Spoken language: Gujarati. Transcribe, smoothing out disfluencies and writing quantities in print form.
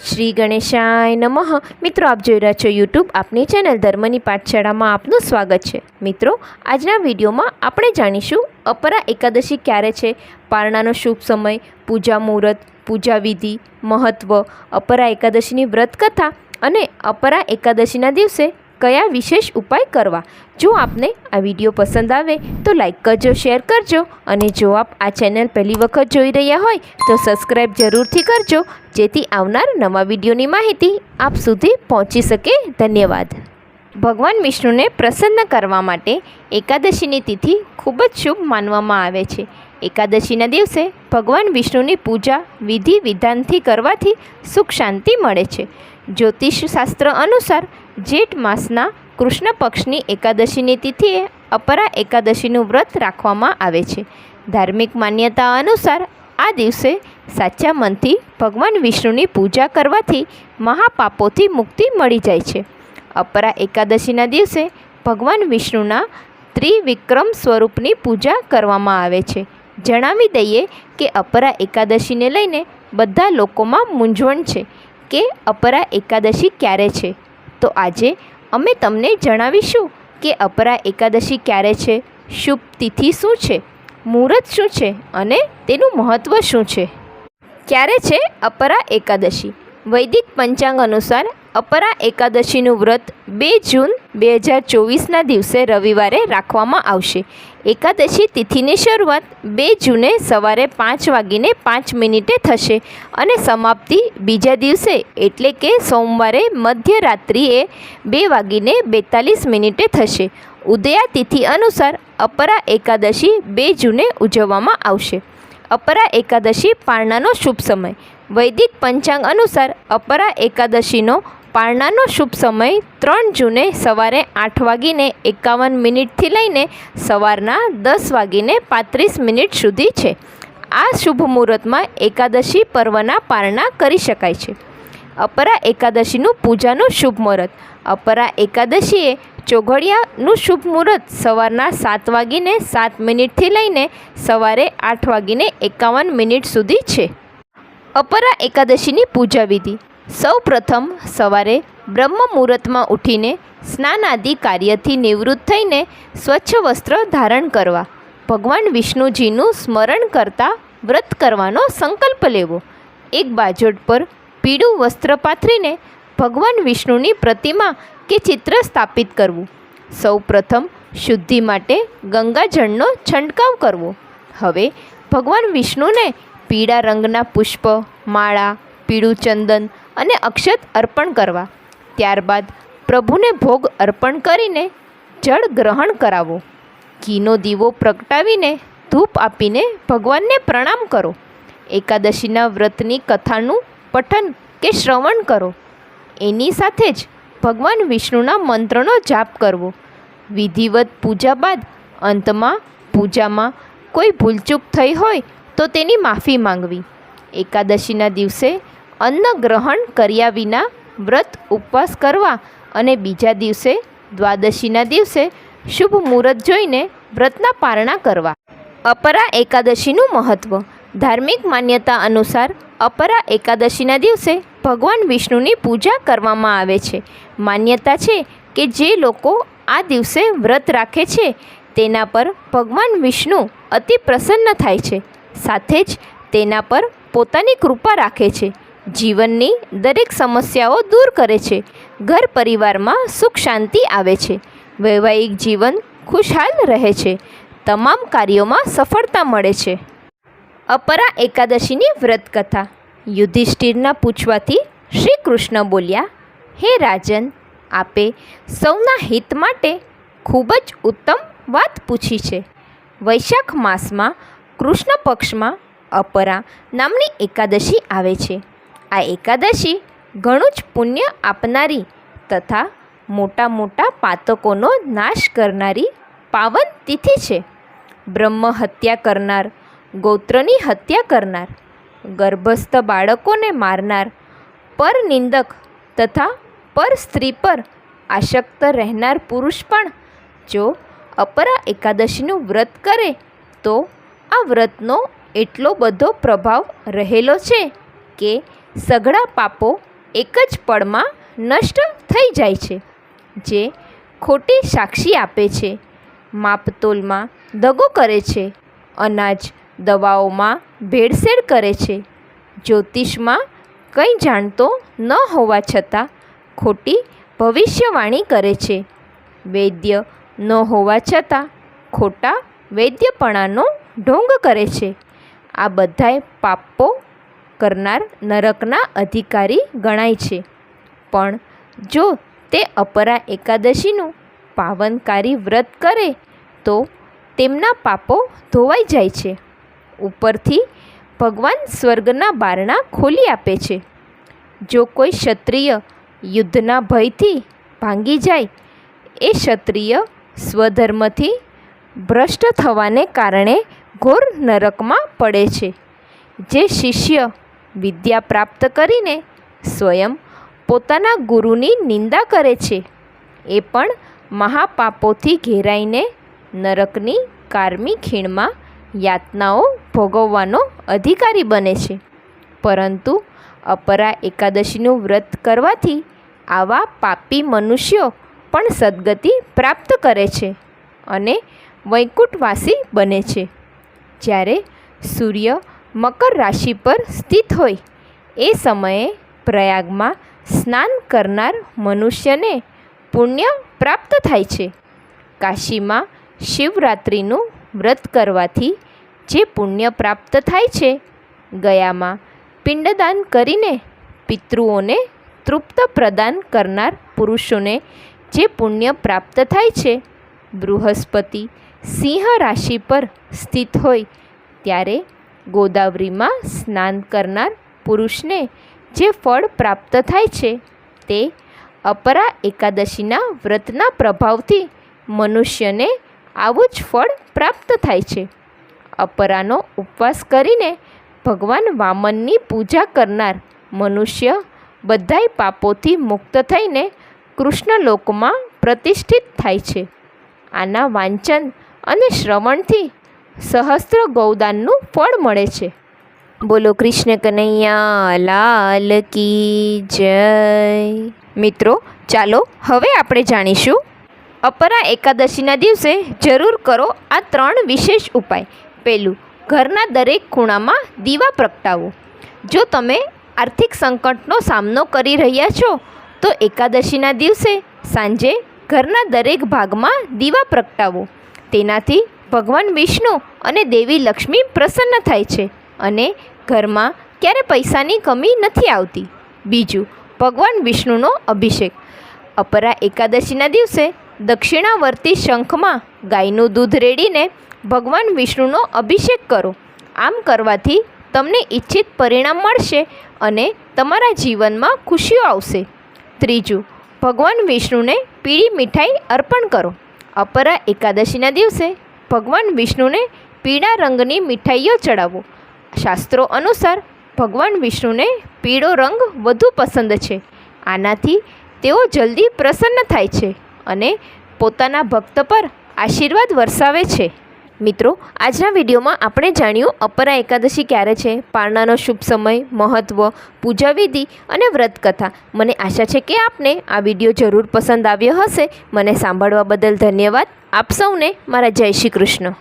શ્રી ગણેશાય નમઃ. મિત્રો, આપ જોઈ રહ્યા છો યુટ્યુબ આપની ચેનલ ધર્મની પાઠશાળામાં આપનું સ્વાગત છે. મિત્રો, આજના વિડીયોમાં આપણે જાણીશું અપરા એકાદશી ક્યારે છે, પારણાનો શુભ સમય, પૂજા મુહૂર્ત, પૂજા વિધિ, મહત્ત્વ, અપરા એકાદશીની વ્રત કથા અને અપરા એકાદશીના દિવસે કયા વિશેષ ઉપાય કરવા. જો આપને આ વિડીયો પસંદ આવે તો લાઈક કરજો, શેર કરજો અને જો આપ આ ચેનલ પહેલી વખત જોઈ રહ્યા હોય તો સબસ્ક્રાઈબ જરૂરથી કરજો, જેથી આવનાર નવા વિડીયોની માહિતી આપ સુધી પહોંચી શકે. ધન્યવાદ. ભગવાન વિષ્ણુને પ્રસન્ન કરવા માટે એકાદશીની તિથિ ખૂબ જ શુભ માનવામાં આવે છે. એકાદશીના દિવસે ભગવાન વિષ્ણુની પૂજા વિધિ વિધાનથી કરવાથી સુખ શાંતિ મળે છે. જ્યોતિષ શાસ્ત્ર અનુસાર જેઠ માસના કૃષ્ણ પક્ષની એકાદશીની તિથિએ અપરા એકાદશીનું વ્રત રાખવામાં આવે છે. ધાર્મિક માન્યતા અનુસાર આ દિવસે સાચા મનથી ભગવાન વિષ્ણુની પૂજા કરવાથી મહાપાપોથી મુક્તિ મળી જાય છે. અપરા એકાદશીના દિવસે ભગવાન વિષ્ણુના ત્રિવિક્રમ સ્વરૂપની પૂજા કરવામાં આવે છે. જણાવી દઈએ કે અપરા એકાદશીને લઈને બધા લોકોમાં મૂંઝવણ છે કે અપરા એકાદશી ક્યારે છે. તો આજે અમે તમને જણાવીશું કે અપરા એકાદશી ક્યારે છે, શુભ તિથિ શું છે, મુહૂર્ત શું છે અને તેનું મહત્ત્વ શું છે. ક્યારે છે અપરા એકાદશી? વૈદિક પંચાંગ અનુસાર અપરા એકાદશીનું વ્રત 2 જૂન 2024ના દિવસે રવિવારે રાખવામાં આવશે. એકાદશી તિથિની શરૂઆત 2 જૂને સવારે 5:05 થશે અને સમાપ્તિ બીજા દિવસે એટલે કે સોમવારે મધ્યરાત્રિએ 2:42 થશે. ઉદયા તિથિ અનુસાર અપરા એકાદશી 2 જૂને ઉજવવામાં આવશે. અપરા એકાદશી પારણાનો શુભ સમય. વૈદિક પંચાંગ અનુસાર અપરા એકાદશીનો પારણાનો શુભ સમય 3 જૂને સવારે 8:51 લઈને સવારના 10:35 સુધી છે. આ શુભ મુહૂર્તમાં એકાદશી પર્વના પારણા કરી શકાય છે. અપરા એકાદશીનું પૂજાનું શુભ મુહૂર્ત. અપરા એકાદશીએ ચોઘડિયાનું શુભ મુહૂર્ત સવારના 7:07 લઈને સવારે 8:51 સુધી છે. અપરા એકાદશીની પૂજા વિધિ. સૌ પ્રથમ સવારે બ્રહ્મ મુહૂર્તમાં ઉઠીને સ્નાન આદિ કાર્યથી નિવૃત્ત થઈને સ્વચ્છ વસ્ત્ર ધારણ કરવા, ભગવાન વિષ્ણુજીનું સ્મરણ કરતા વ્રત કરવાનો સંકલ્પ લેવો. એક બાજોટ પર પીળું વસ્ત્ર પાથરીને ભગવાન વિષ્ણુની પ્રતિમા કે ચિત્ર સ્થાપિત કરવું. સૌ પ્રથમ શુદ્ધિ માટે ગંગાજળનો છંટકાવ કરવો. હવે ભગવાન વિષ્ણુને પીળા રંગના પુષ્પ, માળા, પીળું ચંદન અને અક્ષત અર્પણ કરવા. ત્યારબાદ પ્રભુને ભોગ અર્પણ કરીને જળ ગ્રહણ કરાવો. ઘીનો દીવો પ્રગટાવીને ધૂપ આપીને ભગવાનને પ્રણામ કરો. એકાદશીના વ્રતની કથાનું પઠન કે શ્રવણ કરો. એની સાથે જ ભગવાન વિષ્ણુના મંત્રનો જાપ કરવો. વિધિવત પૂજા બાદ અંતમાં પૂજામાં કોઈ ભૂલચૂક થઈ હોય તો તેની માફી માંગવી. એકાદશીના દિવસે અન્ન ગ્રહણ કર્યા વિના વ્રત ઉપવાસ કરવા અને બીજા દિવસે દ્વાદશીના દિવસે શુભ મુહૂર્ત જોઈને વ્રતના પારણા કરવા. અપરા એકાદશીનું મહત્ત્વ. ધાર્મિક માન્યતા અનુસાર અપરા એકાદશીના દિવસે ભગવાન વિષ્ણુની પૂજા કરવામાં આવે છે. માન્યતા છે કે જે લોકો આ દિવસે વ્રત રાખે છે તેના પર ભગવાન વિષ્ણુ અતિ પ્રસન્ન થાય છે, સાથે જ તેના પર પોતાની કૃપા રાખે છે, જીવનની દરેક સમસ્યાઓ દૂર કરે છે, ઘર પરિવારમાં સુખ શાંતિ આવે છે, વૈવાહિક જીવન ખુશહાલ રહે છે, તમામ કાર્યોમાં સફળતા મળે છે. અપરા એકાદશીની વ્રત કથા. યુધિષ્ઠિરના પૂછવાથી શ્રી કૃષ્ણ બોલ્યા, હે રાજન, આપે સૌના હિત માટે ખૂબ જ ઉત્તમ વાત પૂછી છે. વૈશાખ માસમાં કૃષ્ણ પક્ષમાં અપરા નામની એકાદશી આવે છે. આ એકાદશી ઘણું જ પુણ્ય આપનારી તથા મોટા મોટા પાતકોનો નાશ કરનારી પાવન તિથિ છે. બ્રહ્મ હત્યા કરનાર, ગોત્રની હત્યા કરનાર, ગર્ભસ્થ બાળકોને મારનાર, પરનિંદક તથા પર સ્ત્રી પર આસક્ત રહેનાર પુરુષ પણ જો અપરા એકાદશીનું વ્રત કરે તો આ વ્રતનો એટલો બધો પ્રભાવ રહેલો છે કે સઘળા પાપો એક જ પળમાં નષ્ટ થઈ જાય છે, જે ખોટી સાક્ષી આપે છે, માપતોલમાં દગો કરે છે, અનાજ દવાઓમાં ભેળસેળ કરે છે, જ્યોતિષમાં કંઈ જાણતો ન હોવા છતાં ખોટી ભવિષ્યવાણી કરે છે, વૈદ્ય ન હોવા છતાં ખોટા વૈદ્યપણાનો ઢોંગ કરે છે. આ બધાય પાપો કરનાર નરકના અધિકારી ગણાય છે. પણ જો તે અપરા એકાદશીનું પાવનકારી વ્રત કરે તો તેમના પાપો ધોવાઈ જાય છે. ઉપરથી ભગવાન સ્વર્ગના બારણા ખોલી આપે છે. જો કોઈ ક્ષત્રિય યુદ્ધના ભયથી ભાંગી જાય, એ ક્ષત્રિય સ્વધર્મથી ભ્રષ્ટ થવાને કારણે ઘોર નરકમાં પડે છે. જે શિષ્ય વિદ્યા પ્રાપ્ત કરીને સ્વયં પોતાના ગુરુની નિંદા કરે છે, એ પણ મહાપાપોથી ઘેરાઈને નરકની કારમી ખીણમાં યાતનાઓ ભોગવવાનો અધિકારી બને છે. પરંતુ અપરા એકાદશીનું વ્રત કરવાથી આવા પાપી મનુષ્યો પણ સદ્ગતિ પ્રાપ્ત કરે છે અને વૈકુંઠવાસી બને છે. જ્યારે સૂર્ય મકર રાશિ પર સ્થિત હોય એ સમયે પ્રયાગમાં સ્નાન કરનાર મનુષ્યને પુણ્ય પ્રાપ્ત થાય છે. કાશીમાં શિવરાત્રિનું વ્રત કરવાથી જે પુણ્ય પ્રાપ્ત થાય છે, ગયામાં પિંડદાન કરીને પિતૃઓને તૃપ્ત પ્રદાન કરનાર પુરુષોને જે પુણ્ય પ્રાપ્ત થાય છે, બૃહસ્પતિ સિંહ રાશિ પર સ્થિત હોય ત્યારે ગોદાવરીમાં સ્નાન કરનાર પુરુષને જે ફળ પ્રાપ્ત થાય છે, તે અપરા એકાદશીના વ્રતના પ્રભાવથી મનુષ્યને આવું જ ફળ પ્રાપ્ત થાય છે. અપરાનો ઉપવાસ કરીને ભગવાન વામનની પૂજા કરનાર મનુષ્ય બધાય પાપોથી મુક્ત થઈને કૃષ્ણલોકમાં પ્રતિષ્ઠિત થાય છે. આના વાંચન અને શ્રવણથી સહસ્ત્ર ગૌદાનનું ફળ મળે છે. બોલો કૃષ્ણ કનૈયા લાલ કી જય. મિત્રો, ચાલો હવે આપણે જાણીશું અપરા એકાદશીના દિવસે જરૂર કરો આ 3 વિશેષ ઉપાય. પહેલું, ઘરના દરેક ખૂણામાં દીવા પ્રગટાવો. જો તમે આર્થિક સંકટનો સામનો કરી રહ્યા છો તો એકાદશીના દિવસે સાંજે ઘરના દરેક ભાગમાં દીવા પ્રગટાવો. તેનાથી ભગવાન વિષ્ણુ અને દેવી લક્ષ્મી પ્રસન્ન થાય છે અને ઘરમાં ક્યારે પૈસાની કમી નથી આવતી. બીજું, ભગવાન વિષ્ણુનો અભિષેક. અપરા એકાદશીના દિવસે દક્ષિણાવર્તી શંખમાં ગાયનું દૂધ રેડીને ભગવાન વિષ્ણુનો અભિષેક કરો. આમ કરવાથી તમને ઈચ્છિત પરિણામ મળશે અને તમારા જીવનમાં ખુશીઓ આવશે. ત્રીજું, ભગવાન વિષ્ણુને પીળી મીઠાઈ અર્પણ કરો. અપરા એકાદશીના દિવસે ભગવાન વિષ્ણુને પીળા રંગની મીઠાઈઓ ચડાવો. શાસ્ત્રો અનુસાર ભગવાન વિષ્ણુને પીળો રંગ વધુ પસંદ છે. આનાથી તેઓ જલ્દી પ્રસન્ન થાય છે અને પોતાના ભક્ત પર આશીર્વાદ વરસાવે છે. મિત્રો, આજના વિડીયોમાં આપણે જાણ્યું અપરા એકાદશી ક્યારે છે, પારણાનો શુભ સમય, મહત્ત્વ, પૂજાવિધિ અને વ્રતકથા. મને આશા છે કે આપને આ વિડીયો જરૂર પસંદ આવ્યો હશે. મને સાંભળવા બદલ ધન્યવાદ. આપ સૌને મારા જય શ્રી કૃષ્ણ.